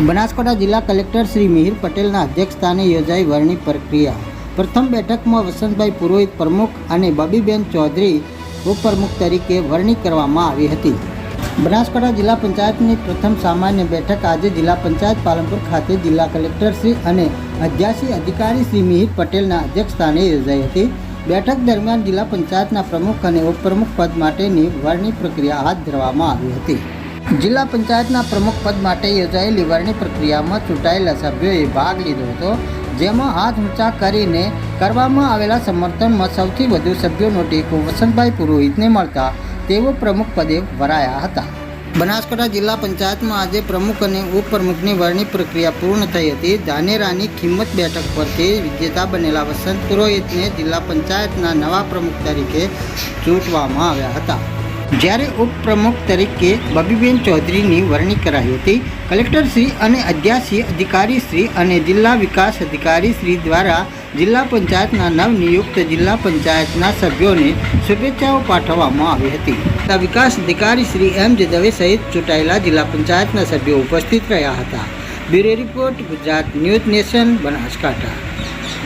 બનાસકાંઠા જિલ્લા કલેક્ટર શ્રી મિહિર પટેલના અધ્યક્ષસ્થાને યોજાઈ વરણી પ્રક્રિયા। પ્રથમ બેઠકમાં વસંતભાઈ પુરોહિત પ્રમુખ અને બબીબેન ચૌધરી ઉપપ્રમુખ તરીકે વરણી કરવામાં આવી હતી। બનાસકાંઠા જિલ્લા પંચાયતની પ્રથમ સામાન્ય બેઠક આજે જિલ્લા પંચાયત પાલનપુર ખાતે જિલ્લા કલેક્ટર શ્રી અને અધ્યાસી અધિકારી શ્રી મિહિર પટેલના અધ્યક્ષસ્થાને યોજાઈ હતી। બેઠક દરમિયાન જિલ્લા પંચાયતના પ્રમુખ અને ઉપપ્રમુખ પદ માટેની વરણી પ્રક્રિયા હાથ ધરવામાં આવી હતી। જિલ્લા પંચાયતના પ્રમુખ પદ માટે યોજાયેલી વરણી પ્રક્રિયામાં ચૂંટાયેલા સભ્યોએ ભાગ લીધો હતો, જેમાં હાથ ઊંચા કરીને કરવામાં આવેલા સમર્થનમાં સૌથી વધુ સભ્યોનો ટેકો વસંતભાઈ પુરોહિતને મળતા તેઓ પ્રમુખ પદે વરાયા હતા। બનાસકાંઠા જિલ્લા પંચાયતમાં આજે પ્રમુખ અને ઉપપ્રમુખની વરણી પ્રક્રિયા પૂર્ણ થઈ હતી। ધાનેરાની કિંમત બેઠક પરથી વિજેતા બનેલા વસંત પુરોહિતને જિલ્લા પંચાયતના નવા પ્રમુખ તરીકે ચૂંટવામાં આવ્યા હતા, જ્યારે ઉપપ્રમુખ તરીકે બબીબેન ચૌધરીની વરણી કરાઈ હતી। કલેક્ટર શ્રી અને અધ્યાસી અધિકારી શ્રી અને જિલ્લા વિકાસ અધિકારી શ્રી દ્વારા જિલ્લા પંચાયતના નવનિયુક્ત જિલ્લા પંચાયતના સભ્યોને શુભેચ્છાઓ પાઠવવામાં આવી હતી। વિકાસ અધિકારી શ્રી એમ જે દવે સહિત ચૂંટાયેલા જિલ્લા પંચાયતના સભ્યો ઉપસ્થિત રહ્યા હતા। Bureau report, Gujarat news nation, Banaskantha.